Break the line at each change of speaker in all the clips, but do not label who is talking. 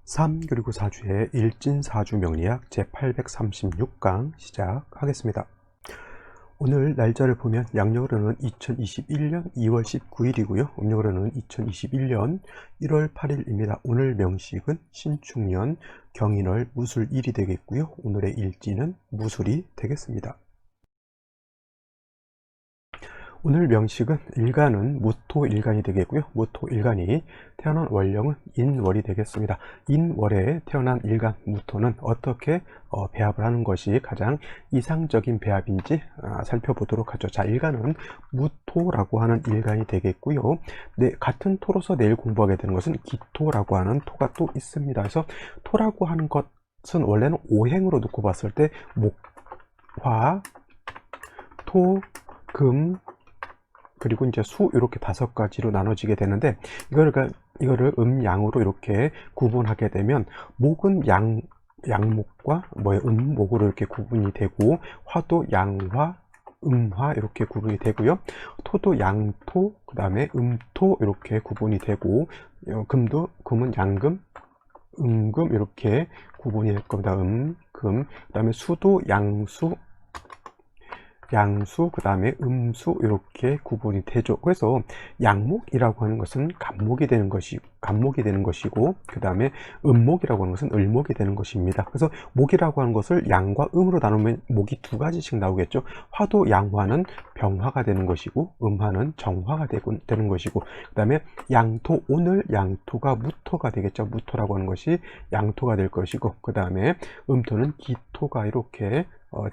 3 그리고 4주의 일진사주 명리학 제836강 시작하겠습니다. 오늘 날짜를 보면 양력으로는 2021년 2월 19일이고요. 음력으로는 2021년 1월 8일입니다. 오늘 명식은 신축년 경인월 무술일이 되겠고요. 오늘의 일진은 무술이 되겠습니다. 오늘 명식은 일간은 무토일간이 되겠고요. 무토일간이 태어난 월령은 인월이 되겠습니다. 인월에 태어난 일간 무토는 어떻게 배합을 하는 것이 가장 이상적인 배합인지 살펴보도록 하죠. 자, 일간은 무토라고 하는 일간이 되겠고요. 같은 토로서 내일 공부하게 되는 것은 기토라고 하는 토가 또 있습니다. 그래서 토라고 하는 것은 원래는 오행으로 놓고 봤을 때 목, 화, 토, 금, 그리고 이제 수 이렇게 5가지로 나눠지게 되는데 이거를 음양으로 이렇게 구분하게 되면 목은 양목과 음목으로 이렇게 구분이 되고 화도 양화, 음화 이렇게 구분이 되고요. 토도 양토, 그 다음에 음토 이렇게 구분이 되고 금은 양금, 음금 이렇게 구분이 될 겁니다. 금, 그 다음에 수도 양수, 그 다음에 음수 이렇게 구분이 되죠. 그래서 양목이라고 하는 것은 간목이 되는 것이고 그 다음에 음목이라고 하는 것은 을목이 되는 것입니다. 그래서 목이라고 하는 것을 양과 음으로 나누면 목이 2가지씩 나오겠죠. 화도 양화는 병화가 되는 것이고 음화는 정화가 되는 것이고 그 다음에 양토, 오늘 양토가 무토가 되겠죠. 무토라고 하는 것이 양토가 될 것이고 그 다음에 음토는 기토가 이렇게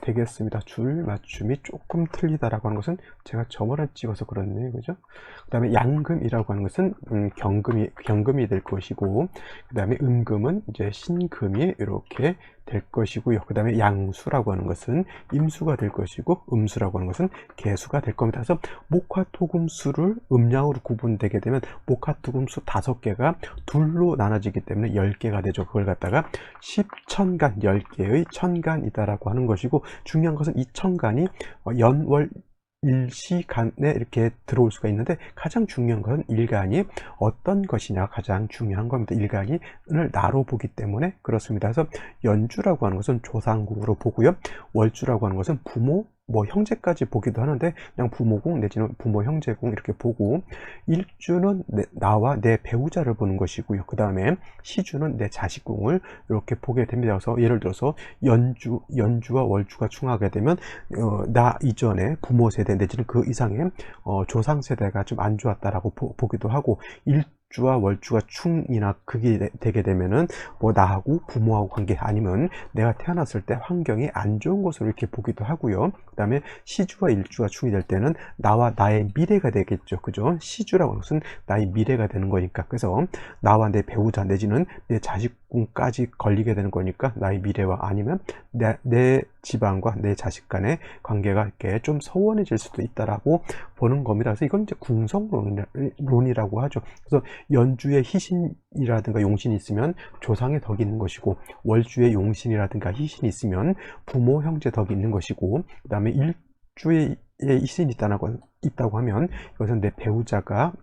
되겠습니다. 줄 맞춤이 조금 틀리다라고 하는 것은 제가 점을 찍어서 그렇네요. 그죠? 그 다음에 양금이라고 하는 것은 경금이 될 것이고 그 다음에 음금은 이제 신금이 이렇게 될 것이고요. 그 다음에 양수라고 하는 것은 임수가 될 것이고 음수라고 하는 것은 개수가 될 겁니다. 그래서 목화토금수를 음양으로 구분되게 되면 목화토금수 5개가 둘로 나눠지기 때문에 10개가 되죠. 그걸 갖다가 10천간, 10개의 천간이다라고 하는 것이고 중요한 것은 이 천간이 연월 일시간에 이렇게 들어올 수가 있는데 가장 중요한 것은 일간이 어떤 것이냐가 가장 중요한 겁니다. 일간을 나로 보기 때문에 그렇습니다. 그래서 연주라고 하는 것은 조상궁으로 보고요. 월주라고 하는 것은 부모, 형제까지 보기도 하는데 그냥 부모궁 내지는 부모 형제궁 이렇게 보고 일주는 나와 내 배우자를 보는 것이고요. 그 다음에 시주는 내 자식궁을 이렇게 보게 됩니다. 그래서 예를 들어서 연주와 월주가 충하게 되면 나 이전에 부모 세대 내지는 그 이상의 조상 세대가 좀 안 좋았다라고 보기도 하고 일주와 월주가 충이나 극이 되게 되면은 나하고 부모하고 관계 아니면 내가 태어났을 때 환경이 안 좋은 것으로 이렇게 보기도 하고요. 그 다음에 시주와 일주가 충이 될 때는 나와 나의 미래가 되겠죠. 그죠? 시주라고 하는 것은 나의 미래가 되는 거니까. 그래서 나와 내 배우자 내지는 내 자식까지 걸리게 되는 거니까 나의 미래와 아니면 내 집안과 내 자식 간의 관계가 이렇게 좀 소원해질 수도 있다라고 보는 겁니다. 그래서 이건 이제 궁성론이라고 하죠. 그래서 연주에 희신이라든가 용신이 있으면 조상의 덕이 있는 것이고 월주에 용신이라든가 희신이 있으면 부모 형제 덕이 있는 것이고 그 다음에 일주에 희신이 있다고 하면 이것은 내 배우자가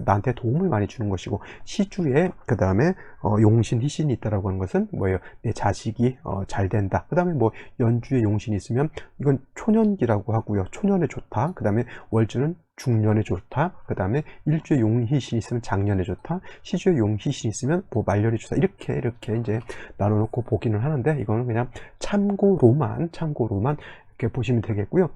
나한테 도움을 많이 주는 것이고 시주에 그 다음에 용신 희신이 있다라고 하는 것은 뭐예요? 내 자식이 잘 된다. 그 다음에 연주에 용신이 있으면 이건 초년기라고 하고요. 초년에 좋다. 그 다음에 월주는 중년에 좋다. 그 다음에 일주에 용희신이 있으면 장년에 좋다. 시주에 용희신이 있으면 말년에 좋다. 이렇게 이제 나눠놓고 보기는 하는데 이거는 그냥 참고로만 이렇게 보시면 되겠고요.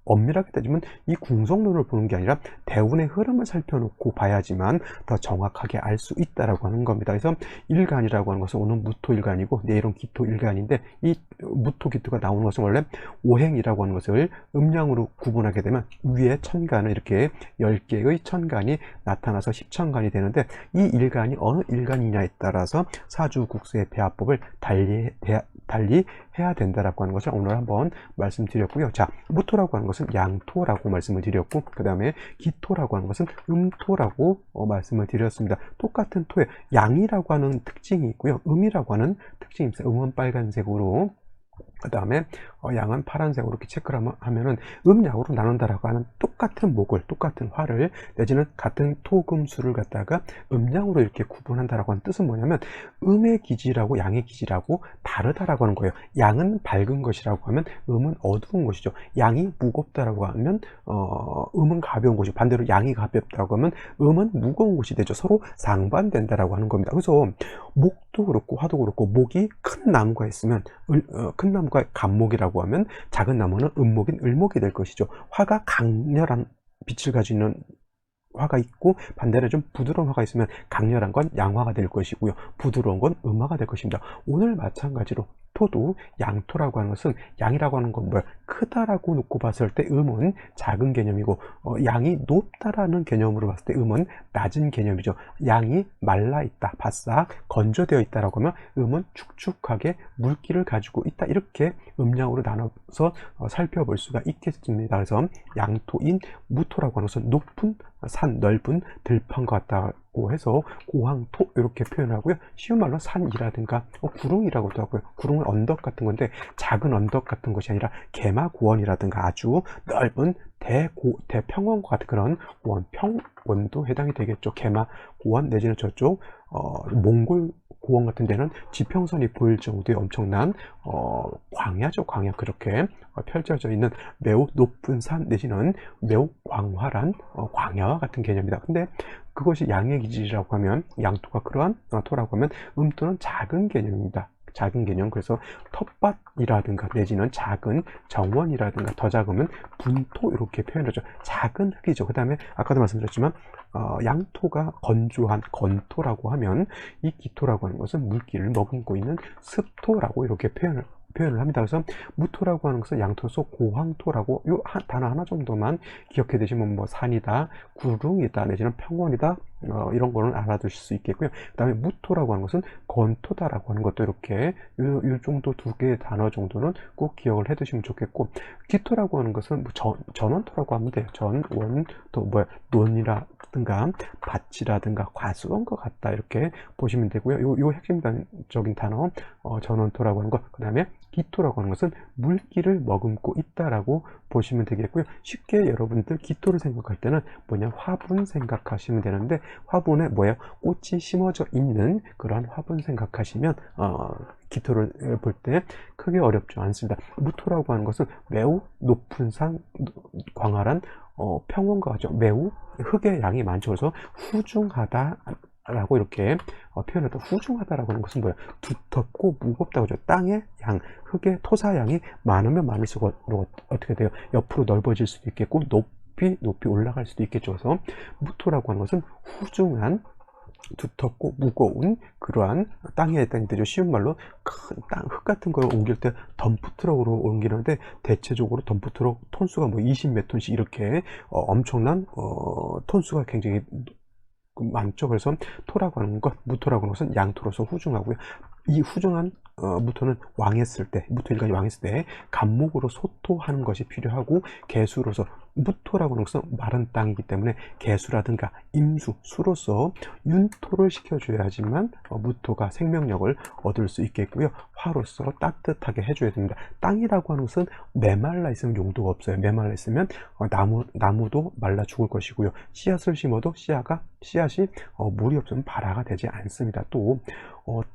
엄밀하게 따지면 이 궁성론을 보는 게 아니라 대운의 흐름을 살펴놓고 봐야지만 더 정확하게 알 수 있다라고 하는 겁니다. 그래서 일간이라고 하는 것은 오늘 무토일간이고 내일은 기토일간인데 이 무토기토가 나오는 것은 원래 오행이라고 하는 것을 음양으로 구분하게 되면 위에 천간은 이렇게 10개의 천간이 나타나서 10천간이 되는데 이 일간이 어느 일간이냐에 따라서 사주국수의 배합법을 달리 해야 된다라고 하는 것을 오늘 한번 말씀드렸고요. 자, 무토라고 하는 것은 양토라고 말씀을 드렸고 그 다음에 기토라고 하는 것은 음토라고 말씀을 드렸습니다. 똑같은 토에 양이라고 하는 특징이 있고요. 음이라고 하는 특징이 있어요. 음은 빨간색으로 그 다음에 양은 파란색으로 이렇게 체크를 하면은 음양으로 나눈다라고 하는 똑같은 목을, 똑같은 화를 내지는 같은 토금수를 갖다가 음양으로 이렇게 구분한다라고 하는 뜻은 뭐냐면 음의 기질하고 양의 기질하고 다르다라고 하는 거예요. 양은 밝은 것이라고 하면 음은 어두운 것이죠. 양이 무겁다라고 하면 음은 가벼운 것이고, 반대로 양이 가볍다고 하면 음은 무거운 것이 되죠. 서로 상반된다라고 하는 겁니다. 그래서 목도 그렇고 화도 그렇고, 목이 큰 나무가 있으면 큰 나무가 간목이라고 하면 작은 나무는 음목인 을목이 될 것이죠. 화가 강렬한 빛을 가지고 있는 화가 있고, 반대로 좀 부드러운 화가 있으면 강렬한 건 양화가 될 것이고요, 부드러운 건 음화가 될 것입니다. 오늘 마찬가지로 토도 양토라고 하는 것은, 양이라고 하는 건 뭐야? 크다라고 놓고 봤을 때 음은 작은 개념이고, 양이 높다라는 개념으로 봤을 때 음은 낮은 개념이죠. 양이 말라 있다, 바싹 건조되어 있다라고 하면 음은 축축하게 물기를 가지고 있다, 이렇게 음양으로 나눠서 살펴볼 수가 있겠습니다. 그래서 양토인 무토라고 하는 것은 높은 산, 넓은 들판과 같다고 해서 고황토 이렇게 표현하고요. 쉬운 말로 산이라든가 구릉이라고도 하고요. 구릉은 언덕 같은 건데, 작은 언덕 같은 것이 아니라 개마고원이라든가 아주 넓은 대평원과 같은 그런 고원, 평원도 해당이 되겠죠. 개마고원 내지는 저쪽 몽골 고원 같은 데는 지평선이 보일 정도의 엄청난 광야죠. 광야. 그렇게 펼쳐져 있는 매우 높은 산 내지는 매우 광활한 광야와 같은 개념이다. 근데 그것이 양의 기질이라고 하면, 양토가 그러한 토라고 하면 음토는 작은 개념입니다. 작은 개념. 그래서 텃밭이라든가 내지는 작은 정원이라든가, 더 작으면 분토 이렇게 표현하죠. 작은 흙이죠. 그 다음에 아까도 말씀드렸지만 양토가 건조한 건토라고 하면, 이 기토라고 하는 것은 물기를 머금고 있는 습토라고 이렇게 표현을 합니다. 그래서 무토라고 하는 것은 양토로서 고황토라고, 요 단어 하나 정도만 기억해 두시면 뭐 산이다, 구릉이다 내지는 평원이다 이런 거는 알아두실 수 있겠고요. 그 다음에 무토라고 하는 것은 건토다라고 하는 것도 이렇게 요 정도 두 개의 단어 정도는 꼭 기억을 해 두시면 좋겠고, 기토라고 하는 것은 뭐 전원토라고 하면 돼요. 전원토, 뭐야, 논이라든가 밭이라든가 과수원 것 같다, 이렇게 보시면 되고요. 요 핵심적인 단어 전원토라고 하는 것, 그 다음에 기토라고 하는 것은 물기를 머금고 있다라고 보시면 되겠고요. 쉽게 여러분들 기토를 생각할 때는 뭐냐, 화분 생각하시면 되는데, 화분에 뭐예요? 꽃이 심어져 있는 그런 화분 생각하시면 기토를 볼 때 크게 어렵지 않습니다. 무토라고 하는 것은 매우 높은 산, 광활한 평원과 같죠. 매우 흙의 양이 많죠. 그래서 후중하다 라고 이렇게 표현해도, 후중하다라고 하는 것은 뭐예요? 두텁고 무겁다고 하죠. 땅의 양, 흙의 토사양이 많으면 많을수록 어떻게 돼요? 옆으로 넓어질 수도 있겠고, 높이 올라갈 수도 있겠죠. 그래서 무토라고 하는 것은 후중한, 두텁고 무거운 그러한 땅에 있다는 뜻이죠. 쉬운 말로 큰 땅, 흙 같은 걸 옮길 때 덤프트럭으로 옮기는데, 대체적으로 덤프트럭 톤수가 뭐 20몇 톤씩 이렇게 엄청난 톤수가 굉장히 많죠. 그래서 토라고 하는 것, 무토라고 하는 것은 양토로서 후중하고요. 이 후중한 무토는 왕했을 때, 무토일간이 왕했을 때 간목으로 소토하는 것이 필요하고, 개수로서, 무토라고 하는 것은 마른 땅이기 때문에 개수라든가 임수, 수로서 윤토를 시켜줘야지만 무토가 생명력을 얻을 수 있겠고요. 화로서 따뜻하게 해줘야 됩니다. 땅이라고 하는 것은 메말라 있으면 용도가 없어요. 메말라 있으면 나무도 말라 죽을 것이고요. 씨앗을 심어도 씨앗이 물이 없으면 발화가 되지 않습니다. 또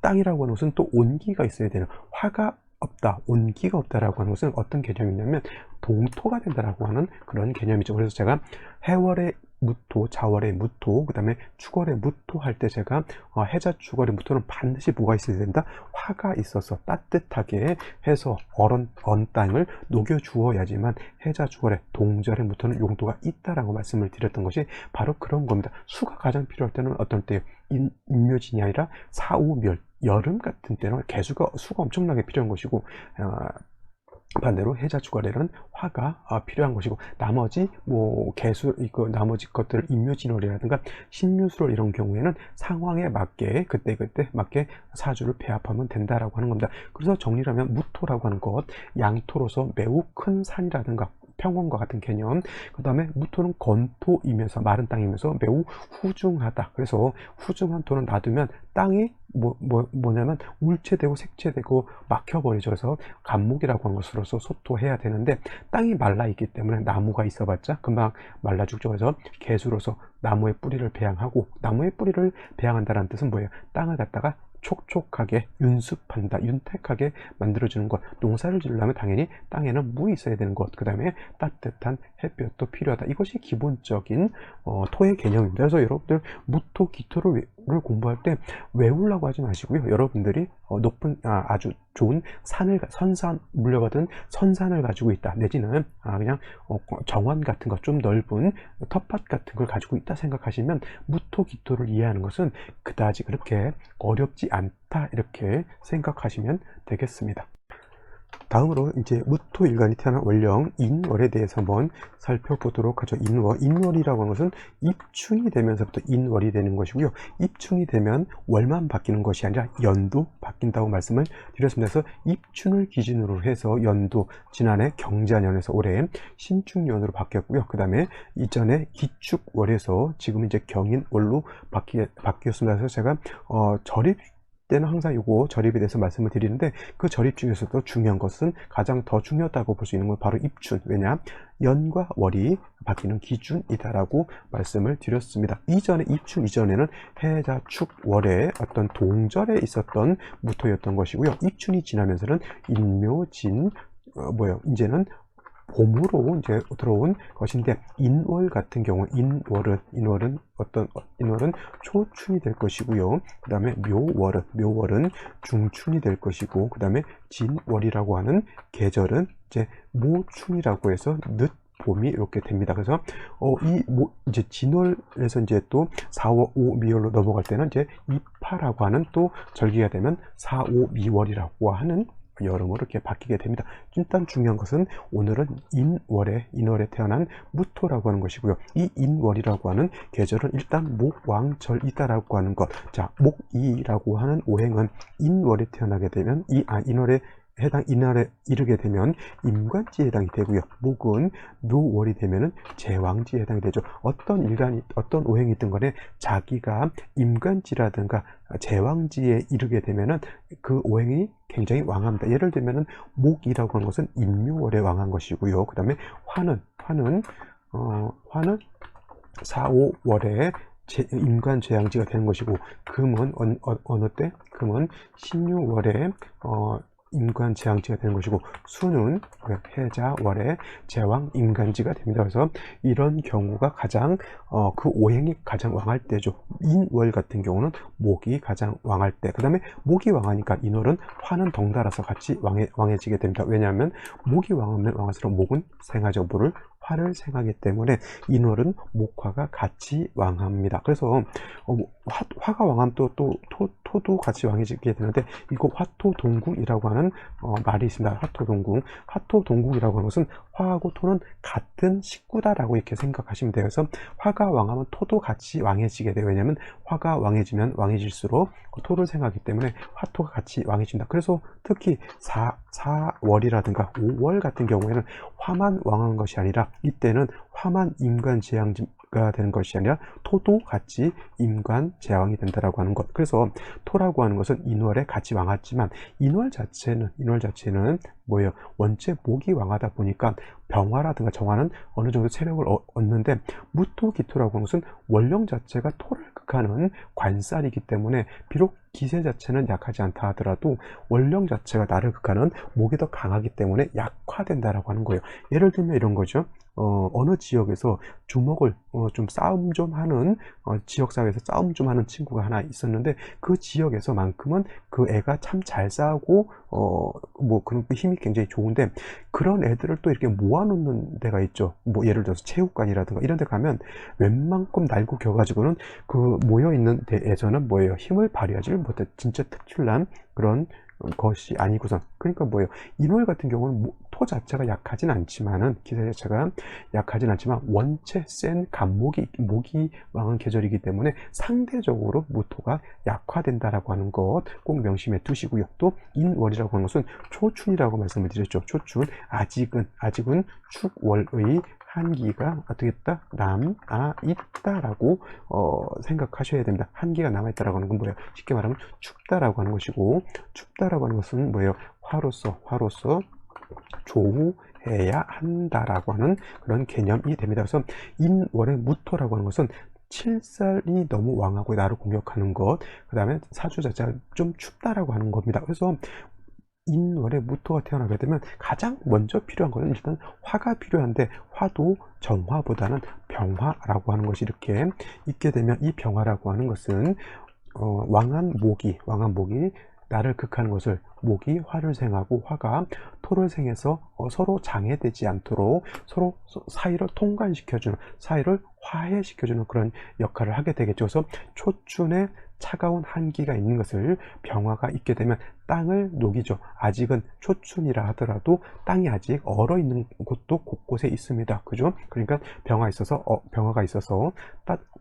땅이라고 하는 것은 또 온기가 있어야 되는, 화가 없다, 온기가 없다라고 하는 것은 어떤 개념이냐면 동토가 된다라고 하는 그런 개념이죠. 그래서 제가 해월의 무토, 자월의 무토, 그 다음에 축월의 무토 할 때 제가 해자 축월의 무토는 반드시 뭐가 있어야 된다? 화가 있어서 따뜻하게 해서 얼은 땅을 녹여 주어야지만 해자 축월의 동절의 무토는 용도가 있다라고 말씀을 드렸던 것이 바로 그런 겁니다. 수가 가장 필요할 때는 어떤 때요? 인묘진이 아니라 사우멸, 여름 같은 때는 수가 엄청나게 필요한 것이고, 반대로 해자 축월에는 화가 필요한 것이고, 나머지 뭐 나머지 것들을 인묘진월이라든가 신유술월 이런 경우에는 상황에 맞게 그때 맞게 사주를 배합하면 된다라고 하는 겁니다. 그래서 정리를 하면 무토라고 하는 것, 양토로서 매우 큰 산이라든가 평원과 같은 개념, 그 다음에 무토는 건토이면서 마른 땅이면서 매우 후중하다. 그래서 후중한 토는 놔두면 땅이 뭐냐면 울체되고 색체되고 막혀버리죠. 그래서 간목이라고 하는 것으로서 소토해야 되는데 땅이 말라 있기 때문에 나무가 있어봤자 금방 말라 죽죠. 그래서 개수로서 나무의 뿌리를 배양하고, 나무의 뿌리를 배양한다는 뜻은 뭐예요? 땅을 갖다가 촉촉하게 윤습한다, 윤택하게 만들어주는 것. 농사를 지으려면 당연히 땅에는 물이 있어야 되는 것, 그 다음에 따뜻한 햇볕도 필요하다. 이것이 기본적인 토의 개념입니다. 그래서 여러분들 무토, 기토를 공부할 때 외우려고 하지 마시고요. 여러분들이 높은 아주 좋은 선산, 물려받은 선산을 가지고 있다, 내지는 그냥 정원 같은 것, 좀 넓은 텃밭 같은 걸 가지고 있다 생각하시면 무토, 기토를 이해하는 것은 그다지 그렇게 어렵지 않다, 이렇게 생각하시면 되겠습니다. 다음으로 이제 무토일간이 태어난 월령 인월에 대해서 한번 살펴보도록 하죠. 인월이라고 하는 것은 입춘이 되면서부터 인월이 되는 것이고요. 입춘이 되면 월만 바뀌는 것이 아니라 연도 바뀐다고 말씀을 드렸습니다. 그래서 입춘을 기준으로 해서 연도, 지난해 경자년에서 올해 신축년으로 바뀌었고요. 그 다음에 이전에 기축월에서 지금 이제 경인월로 바뀌었습니다. 그래서 제가 절입 때는 항상 요거 절입에 대해서 말씀을 드리는데, 그 절입 중에서도 중요한 것은, 가장 더 중요하다고 볼 수 있는 건 바로 입춘. 왜냐? 연과 월이 바뀌는 기준이다라고 말씀을 드렸습니다. 이전에, 입춘 이전에는 해자, 축, 월의 어떤 동절에 있었던 무토였던 것이고요. 입춘이 지나면서는 인묘, 진, 이제는 봄으로 이제 들어온 것인데, 인월 같은 경우 인월은 초춘이 될 것이고요. 그 다음에 묘월은 중춘이 될 것이고, 그 다음에 진월이라고 하는 계절은 이제 모춘이라고 해서 늦 봄이 이렇게 됩니다. 그래서 이제 진월에서 이제 또 4, 5 미월로 넘어갈 때는 이제 이파라고 하는 또 절기가 되면 4, 5 미월이라고 하는 여름으로 이렇게 바뀌게 됩니다. 일단 중요한 것은 오늘은 인월에 태어난 무토라고 하는 것이고요. 이 인월이라고 하는 계절은 일단 목왕절이다라고 하는 것. 자, 목이라고 하는 오행은 인월에 태어나게 되면 인월에 이르게 되면 임관지에 해당이 되고요. 목은 묘월이 되면은 제왕지에 해당이 되죠. 어떤 오행이든 간에 자기가 임관지라든가 제왕지에 이르게 되면은 그 오행이 굉장히 왕합니다. 예를 들면은 목이라고 하는 것은 임묘월에 왕한 것이고요. 그 다음에 화는 4, 5월에 임관 제왕지가 되는 것이고, 금은 어느 때? 금은 신유월에 임관 제왕지가 되는 것이고, 수는 해자월에 제왕 임간지가 됩니다. 그래서 이런 경우가 가장 그 오행이 가장 왕할 때죠. 인월 같은 경우는 목이 가장 왕할 때. 그 다음에 목이 왕하니까 인월은 화는 덩달아서 같이 왕해지게 됩니다. 왜냐하면 목이 왕하면 왕할수록 목은 생화적부를 화를 생하기 때문에 인월은 목화가 같이 왕합니다. 그래서 화가 왕하면 또 토도 같이 왕해지게 되는데, 이거 화토동궁이라고 하는 말이 있습니다. 화토동궁이라고 하는 것은 화하고 토는 같은 식구다라고 이렇게 생각하시면 돼요. 그래서 화가 왕하면 토도 같이 왕해지게 돼요. 왜냐하면 화가 왕해지면 왕해질수록 토를 생하기 때문에 화토가 같이 왕해진다. 그래서 특히 4월이라든가 5월 같은 경우에는 화만 왕하는 것이 아니라, 이때는 화만 임관제왕지가 되는 것이 아니라 토도 같이 임관제왕이 된다라고 하는 것. 그래서 토라고 하는 것은 인월에 같이 왕하지만, 인월 자체는 뭐예요? 원체 목이 왕하다 보니까 병화라든가 정화는 어느 정도 세력을 얻는데, 무토기토라고 하는 것은 원령 자체가 토를 극하는 관살이기 때문에 비록 기세 자체는 약하지 않다 하더라도 원령 자체가 나를 극하는 목이 더 강하기 때문에 약화된다라고 하는 거예요. 예를 들면 이런 거죠. 어느 지역에서 주먹을 좀 싸움 좀 하는 지역사회에서 싸움 좀 하는 친구가 하나 있었는데, 그 지역에서만큼은 그 애가 참 잘 싸우고 그런 힘이 굉장히 좋은데, 그런 애들을 또 이렇게 모아놓는 데가 있죠. 예를 들어서 체육관이라든가 이런 데 가면 웬만큼 날고 겨가지고는 그 모여있는 데에서는 힘을 발휘하지 못해. 진짜 특출난 그런 것이 아니고선. 그러니까 인월 같은 경우는 토 자체가 약하진 않지만은, 기세 자체가 약하진 않지만 원체 센 목이 왕한 계절이기 때문에 상대적으로 무토가 약화된다라고 하는 것 꼭 명심해 두시고요. 또 인월이라고 하는 것은 초춘이라고 말씀을 드렸죠. 초춘, 아직은 축월의 한기가 어떻게 있다? 남아 있다라고 생각하셔야 됩니다. 한기가 남아 있다라고 하는 건 뭐예요? 쉽게 말하면 춥다라고 하는 것이고, 춥다라고 하는 것은 뭐예요? 화로서 조우해야 한다라고 하는 그런 개념이 됩니다. 그래서 인월의 무토라고 하는 것은 칠살이 너무 왕하고 나를 공격하는 것, 그 다음에 사주 자체가 좀 춥다라고 하는 겁니다. 그래서 인월의 무토가 태어나게 되면 가장 먼저 필요한 것은 일단 화가 필요한데, 화도 정화보다는 병화라고 하는 것이 이렇게 있게 되면, 이 병화라고 하는 것은 왕한 목이 나를 극하는 것을, 목이 화를 생하고 화가 토를 생해서 서로 장애되지 않도록 서로 사이를 통관시켜주는, 사이를 화해시켜주는 그런 역할을 하게 되겠죠. 그래서 초춘에 차가운 한기가 있는 것을 병화가 있게 되면 땅을 녹이죠. 아직은 초춘이라 하더라도 땅이 아직 얼어 있는 곳도 곳곳에 있습니다. 그죠? 그러니까 병화가 있어서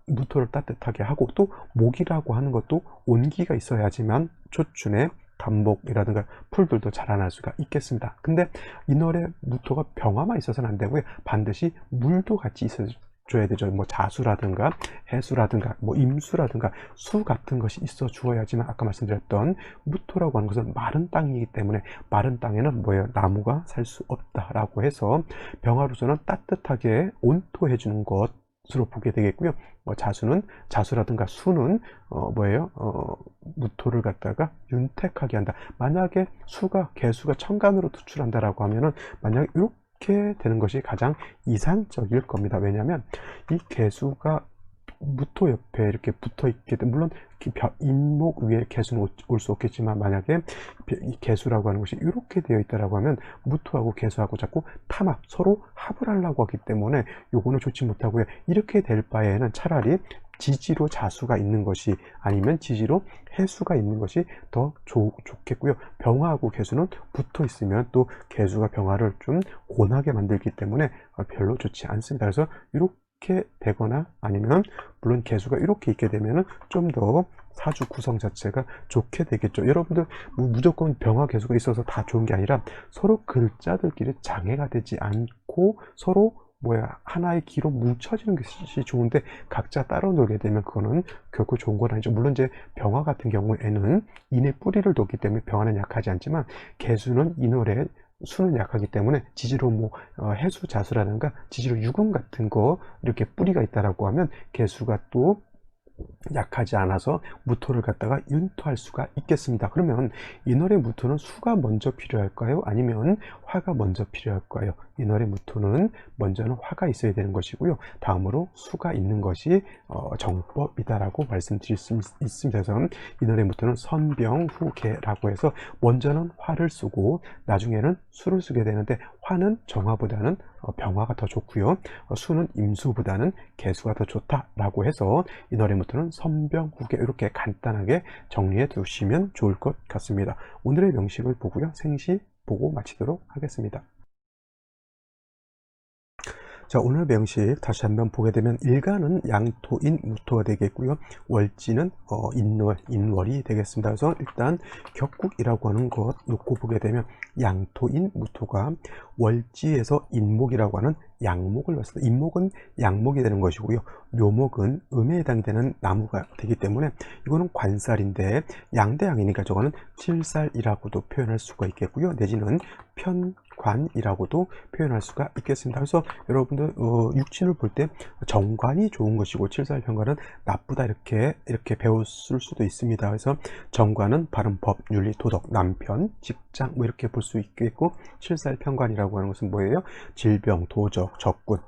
무토를 따뜻하게 하고, 또 목이라고 하는 것도 온기가 있어야지만 초춘에 감목이라든가 풀들도 자라날 수가 있겠습니다. 근데 인월의 무토가 병화만 있어서는 안 되고요. 반드시 물도 같이 있어줘야 되죠. 뭐 자수라든가 해수라든가 뭐 임수라든가 수 같은 것이 있어 주어야지만, 아까 말씀드렸던 무토라고 하는 것은 마른 땅이기 때문에, 마른 땅에는 뭐예요? 나무가 살 수 없다라고 해서 병화로서는 따뜻하게 온토해 주는 것으로 보게 되겠고요. 자수라든가 수는 무토를 갖다가 윤택하게 한다. 만약에 개수가 천간으로 투출한다라고 하면은, 만약 이렇게 되는 것이 가장 이상적일 겁니다. 왜냐하면 이 개수가 무토 옆에 이렇게 붙어 있게 되면, 물론 인목 위에 개수는 올 수 없겠지만, 만약에 이 개수라고 하는 것이 이렇게 되어 있다라고 하면 무토하고 개수하고 자꾸 서로 합을 하려고 하기 때문에 요거는 좋지 못하고요. 이렇게 될 바에는 차라리 지지로 자수가 있는 것이, 아니면 지지로 해수가 있는 것이 더 좋겠고요. 병화하고 개수는 붙어 있으면 또 개수가 병화를 좀 곤하게 만들기 때문에 별로 좋지 않습니다. 그래서 이렇게 되거나, 아니면 물론 개수가 이렇게 있게 되면은 좀 더 사주 구성 자체가 좋게 되겠죠. 여러분들 무조건 병화 개수가 있어서 다 좋은 게 아니라, 서로 글자들끼리 장애가 되지 않고 서로 하나의 기로 뭉쳐지는 것이 좋은데, 각자 따로 놀게 되면 그거는 결코 좋은 건 아니죠. 물론 이제 병화 같은 경우에는 인의 뿌리를 뒀기 때문에 병화는 약하지 않지만, 개수는 인월에 수는 약하기 때문에 지지로 해수 자수라든가 지지로 유금 같은 거 이렇게 뿌리가 있다라고 하면 개수가 또 약하지 않아서 무토를 갖다가 윤토할 수가 있겠습니다. 그러면 인월의 무토는 수가 먼저 필요할까요? 아니면 화가 먼저 필요할까요? 인월의 무토는 먼저는 화가 있어야 되는 것이고요. 다음으로 수가 있는 것이 정법이다라고 말씀드릴 수 있습니다. 그래서 인월의 무토는 선병후계라고 해서 먼저는 화를 쓰고 나중에는 수를 쓰게 되는데, 화는 정화보다는 병화가 더 좋고요. 수는 임수보다는 개수가 더 좋다라고 해서 인월의 무토는 선병후계, 이렇게 간단하게 정리해 두시면 좋을 것 같습니다. 오늘의 명식을 보고요. 생시 보고 마치도록 하겠습니다. 자, 오늘 명식 다시 한번 보게 되면, 일간은 양토인 무토가 되겠고요. 월지는 인월이 되겠습니다. 그래서 일단 격국이라고 하는 것 놓고 보게 되면, 양토인 무토가 월지에서 인목이라고 하는 양목을 넣습니다. 인목은 양목이 되는 것이고요. 묘목은 음에 해당이 되는 나무가 되기 때문에 이거는 관살인데, 양대양이니까 저거는 칠살이라고도 표현할 수가 있겠고요. 내지는 편관이라고도 표현할 수가 있겠습니다. 그래서 여러분들 육친을 볼 때 정관이 좋은 것이고 칠살편관은 나쁘다, 이렇게 배웠을 수도 있습니다. 그래서 정관은 바른 법, 윤리, 도덕, 남편, 직장 이렇게 볼 수 있겠고, 칠살편관이라고 하는 것은 뭐예요? 질병, 도적, 적군,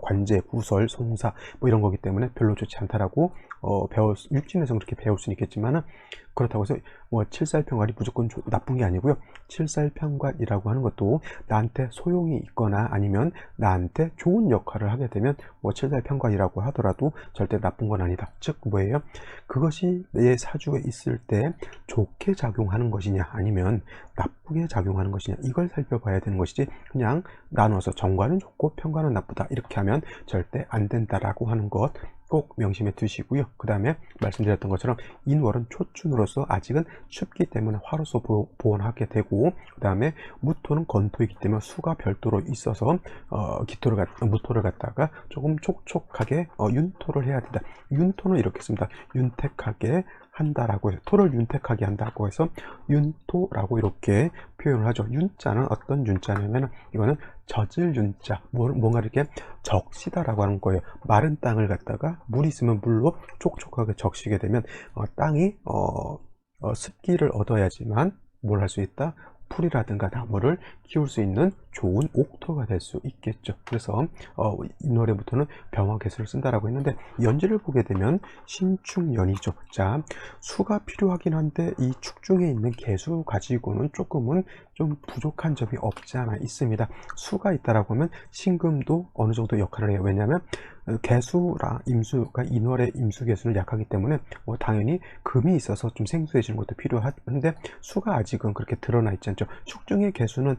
관제, 구설, 송사 이런 거기 때문에 별로 좋지 않다라고 육진에서 그렇게 배울 수는 있겠지만은, 그렇다고 해서 칠살편관이 무조건 나쁜 게 아니고요. 칠살편관이라고 하는 것도 나한테 소용이 있거나 아니면 나한테 좋은 역할을 하게 되면 칠살편관이라고 하더라도 절대 나쁜 건 아니다. 즉 뭐예요? 그것이 내 사주에 있을 때 좋게 작용하는 것이냐 아니면 나쁘게 작용하는 것이냐, 이걸 살펴봐야 되는 것이지, 그냥 나눠서 정관은 좋고 편관은 나쁘다 이렇게 하면 절대 안 된다라고 하는 것 꼭 명심해 두시고요. 그 다음에 말씀드렸던 것처럼 인월은 초춘으로서 아직은 춥기 때문에 화로서 보온하게 되고, 그 다음에 무토는 건토이기 때문에 수가 별도로 있어서 무토를 갖다가 조금 촉촉하게 윤토를 해야 된다. 윤토는 이렇게 씁니다. 윤택하게 한다라고 해서, 토를 윤택하게 한다고 해서 윤토라고 이렇게 표현을 하죠. 윤자는 어떤 윤자냐면 이거는 젖을 윤자, 뭔가 이렇게 적시다라고 하는 거예요. 마른 땅을 갖다가 물 있으면 물로 촉촉하게 적시게 되면 땅이 습기를 얻어야지만 뭘 할 수 있다? 풀이라든가 나무를 키울 수 있는 좋은 옥토가 될 수 있겠죠. 그래서 인월에부터는 병화개수를 쓴다라고 했는데, 연지를 보게 되면 신축년이죠. 자, 수가 필요하긴 한데 이 축중에 있는 개수 가지고는 조금은 좀 부족한 점이 없지 않아 있습니다. 수가 있다라고 하면 신금도 어느 정도 역할을 해요. 왜냐하면 개수랑 임수가 인월의 임수 개수는 약하기 때문에 당연히 금이 있어서 좀 생소해지는 것도 필요한데, 수가 아직은 그렇게 드러나 있지 않죠. 축중의 개수는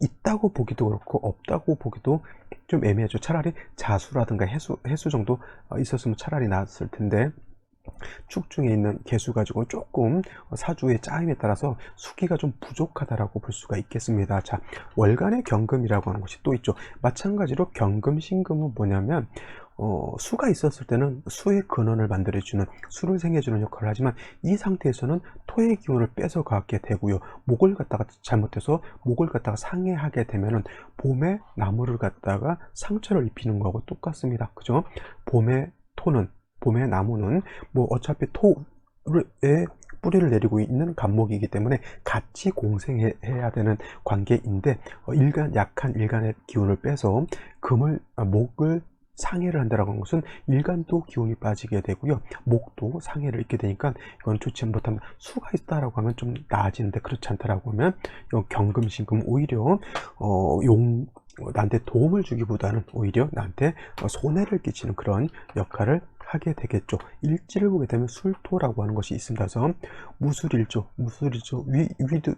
있다고 보기도 그렇고 없다고 보기도 좀 애매하죠. 차라리 자수라든가 해수 정도 있었으면 차라리 나았을 텐데, 축중에 있는 개수 가지고 조금 사주의 짜임에 따라서 수기가 좀 부족하다라고 볼 수가 있겠습니다. 자, 월간의 경금이라고 하는 것이 또 있죠. 마찬가지로 경금, 신금은 뭐냐면 수가 있었을 때는 수의 근원을 만들어주는, 수를 생해주는 역할을 하지만, 이 상태에서는 토의 기운을 뺏어가게 되고요. 목을 갖다가 잘못해서 목을 갖다가 상해하게 되면은 봄에 나무를 갖다가 상처를 입히는 거하고 똑같습니다. 그죠? 봄의 나무는 뭐 어차피 토에 뿌리를 내리고 있는 간목이기 때문에 같이 공생해야 되는 관계인데, 약한 일간의 기운을 빼서 목을 상해를 한다라고 하는 것은 일간도 기운이 빠지게 되고요, 목도 상해를 입게 되니까 이건 좋지 못합니다. 수가 있다라고 하면 좀 나아지는데, 그렇지 않다라고 하면 경금, 신금 오히려 나한테 도움을 주기보다는 오히려 나한테 손해를 끼치는 그런 역할을 하게 되겠죠. 일지를 보게 되면 술토라고 하는 것이 있습니다. 그래서 무술일조,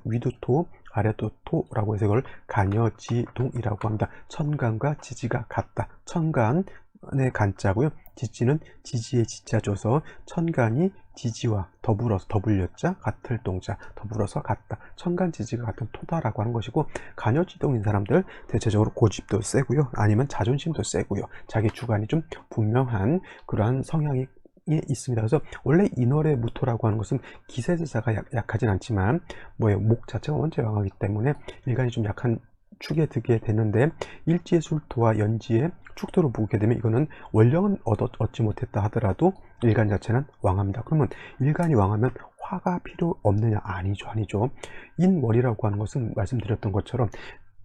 위두토, 아래토라고 해서 이걸 간여지동이라고 합니다. 천간과 지지가 같다. 천간의 간자고요. 지지는 지지의 지자줘서 천간이 지지와 더불어서, 더불렸자 같을 동자, 더불어서 같다. 천간 지지가 같은 토다라고 하는 것이고, 간여지동인 사람들 대체적으로 고집도 세고요, 아니면 자존심도 세고요, 자기 주관이 좀 분명한 그러한 성향이 있습니다. 그래서 원래 인월의 무토라고 하는 것은 기세제사가 약하진 않지만 목 자체가 원체 강하기 때문에 일간이 좀 약한 축에 들게 되는데, 일지의 술토와 연지의 축토를 보게 되면 이거는 원령은 얻지 못했다 하더라도 일간 자체는 왕합니다. 그러면 일간이 왕하면 화가 필요 없느냐? 아니죠. 인월이라고 하는 것은 말씀드렸던 것처럼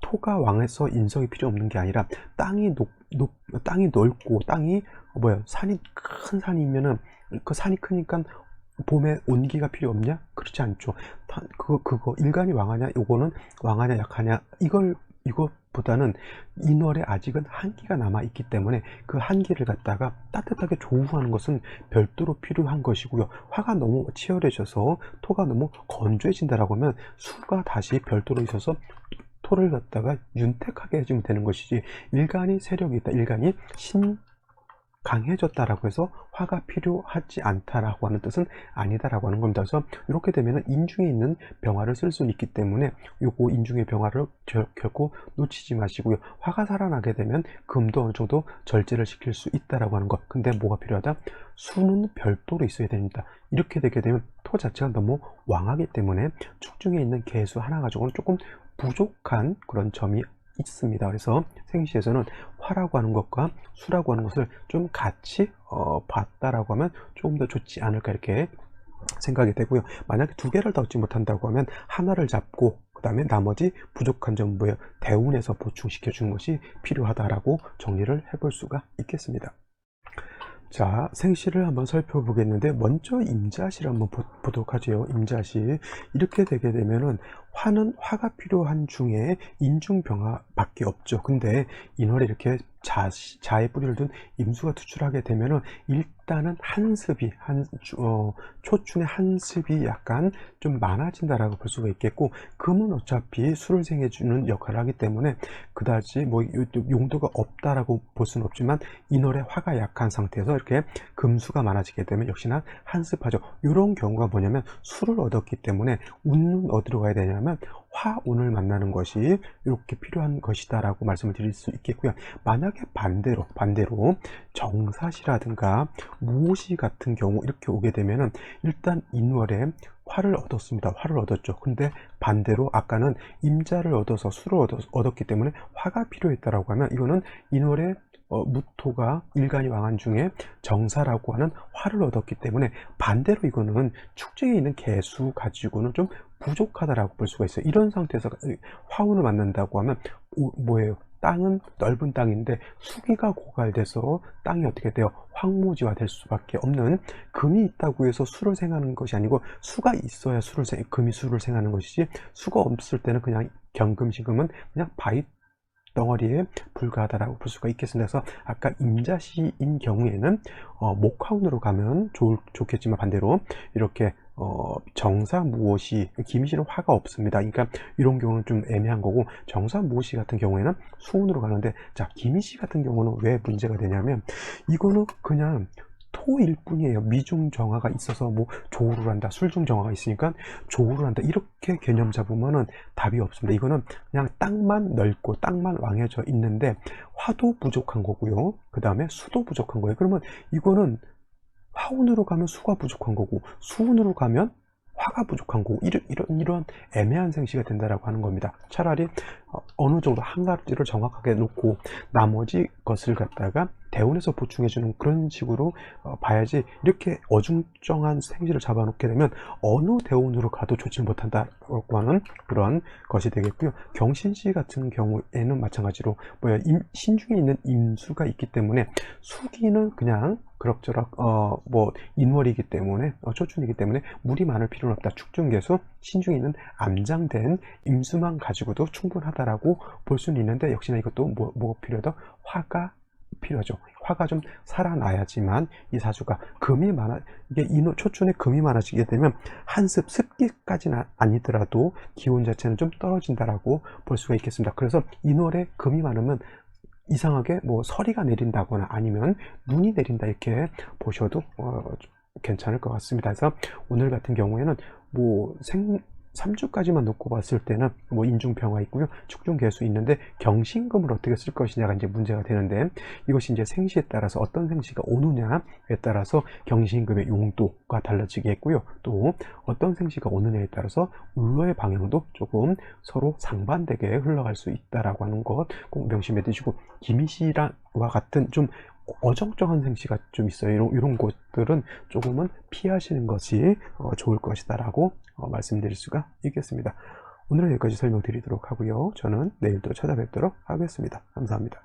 토가 왕해서 인성이 필요 없는 게 아니라, 땅이 넓고 산이 큰 산이면은 그 산이 크니까 봄에 온기가 필요 없냐? 그렇지 않죠. 그거 일간이 왕하냐, 요거는 왕하냐 약하냐, 이것보다는 인월에 아직은 한기가 남아 있기 때문에 그 한기를 갖다가 따뜻하게 조우하는 것은 별도로 필요한 것이고요. 화가 너무 치열해져서 토가 너무 건조해진다라고 하면 수가 다시 별도로 있어서 토를 갖다가 윤택하게 해주면 되는 것이지, 일간이 세력이 있다, 일간이 강해졌다라고 해서 화가 필요하지 않다라고 하는 뜻은 아니다라고 하는 겁니다. 그래서 이렇게 되면 인중에 있는 병화를 쓸 수는 있기 때문에 요거 인중의 병화를 결코 놓치지 마시고요. 화가 살아나게 되면 금도 어느 정도 절제를 시킬 수 있다라고 하는 것. 근데 뭐가 필요하다? 수는 별도로 있어야 됩니다. 이렇게 되게 되면 토 자체가 너무 왕하기 때문에 축중에 있는 개수 하나 가지고는 조금 부족한 그런 점이 있습니다. 그래서 생시에서는 화라고 하는 것과 수라고 하는 것을 좀 같이 봤다라고 하면 조금 더 좋지 않을까, 이렇게 생각이 되고요. 만약에 두 개를 다 얻지 못한다고 하면 하나를 잡고 그 다음에 나머지 부족한 점을 대운에서 보충시켜 주는 것이 필요하다라고 정리를 해볼 수가 있겠습니다. 자, 생시를 한번 살펴보겠는데, 먼저 임자시를 한번 보도록 하죠. 임자시. 이렇게 되게 되면은 화가 필요한 중에 인중병화 밖에 없죠. 근데 인월에 이렇게 자의 뿌리를 둔 임수가 투출하게 되면은 일단은 한습이 초춘의 한습이 약간 좀 많아진다라고 볼 수가 있겠고, 금은 어차피 술을 생해주는 역할을 하기 때문에 그다지 뭐 용도가 없다라고 볼 수는 없지만, 인월에 화가 약한 상태에서 이렇게 금수가 많아지게 되면 역시나 한습하죠. 이런 경우가 뭐냐면 술을 얻었기 때문에 운은 어디로 가야 되냐면 화운을 만나는 것이 이렇게 필요한 것이다 라고 말씀을 드릴 수 있겠고요. 만약에 반대로 정사시라든가 무오시 같은 경우 이렇게 오게 되면은 일단 인월에 화를 얻었습니다. 화를 얻었죠. 근데 반대로 아까는 임자를 얻어서 술을 얻었기 때문에 화가 필요했다라고 하면, 이거는 인월에 무토가 일간이 왕한 중에 정사라고 하는 화를 얻었기 때문에 반대로 이거는 축중에 있는 개수 가지고는 좀 부족하다라고 볼 수가 있어요. 이런 상태에서 화운을 만난다고 하면 뭐예요? 땅은 넓은 땅인데 수기가 고갈돼서 땅이 어떻게 돼요? 황무지화 될 수밖에 없는, 금이 있다고 해서 수를 생하는 것이 아니고 수가 있어야 금이 수를 생하는 것이지, 수가 없을 때는 그냥 경금신금은 그냥 바위 덩어리에 불과하다라고 볼 수가 있겠습니다. 그래서 아까 임자시인 경우에는 목화운으로 가면 좋겠지만, 반대로 이렇게 정사무오시, 기미시는 화가 없습니다. 그러니까 이런 경우는 좀 애매한 거고, 정사무오시 같은 경우에는 수운으로 가는데, 자, 기미시 같은 경우는 왜 문제가 되냐면, 이거는 그냥 토일 뿐이에요. 미중 정화가 있어서 뭐 조우를 한다, 술중 정화가 있으니까 조우를 한다, 이렇게 개념 잡으면은 답이 없습니다. 이거는 그냥 땅만 넓고 땅만 왕해져 있는데 화도 부족한 거고요, 그 다음에 수도 부족한 거예요. 그러면 이거는 화운으로 가면 수가 부족한 거고, 수운으로 가면 화가 부족한 거고, 이런 애매한 생시가 된다라고 하는 겁니다. 차라리 어느 정도 한 가지를 정확하게 놓고 나머지 것을 갖다가 대운에서 보충해 주는 그런 식으로 봐야지, 이렇게 어중쩡한 생시를 잡아놓게 되면 어느 대운으로 가도 좋지 못한다고 하는 그런 것이 되겠고요. 경신시 같은 경우에는 마찬가지로 신중에 있는 임수가 있기 때문에, 수기는 그냥 그럭저럭 뭐 인월이기 때문에 초춘이기 때문에 물이 많을 필요는 없다. 축중개수, 신중에 있는 암장된 임수만 가지고도 충분하다라고 볼 수는 있는데, 역시나 이것도 뭐가 필요하다? 화가 필요하죠. 화가 좀 살아나야지만 이 사주가 금이 이게 초춘에 금이 많아지게 되면 습기까지는 아니더라도 기온 자체는 좀 떨어진다라고 볼 수가 있겠습니다. 그래서 인월에 금이 많으면 이상하게 뭐 서리가 내린다거나 아니면 눈이 내린다, 이렇게 보셔도 괜찮을 것 같습니다. 그래서 오늘 같은 경우에는 뭐 3주까지만 놓고 봤을 때는 뭐 인중평화 있고요, 축중개수 있는데, 경신금을 어떻게 쓸 것이냐가 이제 문제가 되는데, 이것이 이제 생시에 따라서 어떤 생시가 오느냐에 따라서 경신금의 용도가 달라지겠고요, 또 어떤 생시가 오느냐에 따라서 울로의 방향도 조금 서로 상반되게 흘러갈 수 있다라고 하는 것 꼭 명심해 두시고, 기미시와 같은 좀 어정쩡한 생시가 좀 있어요. 이런 것들은 조금은 피하시는 것이 좋을 것이다라고 말씀드릴 수가 있겠습니다. 오늘은 여기까지 설명드리도록 하고요. 저는 내일 또 찾아뵙도록 하겠습니다. 감사합니다.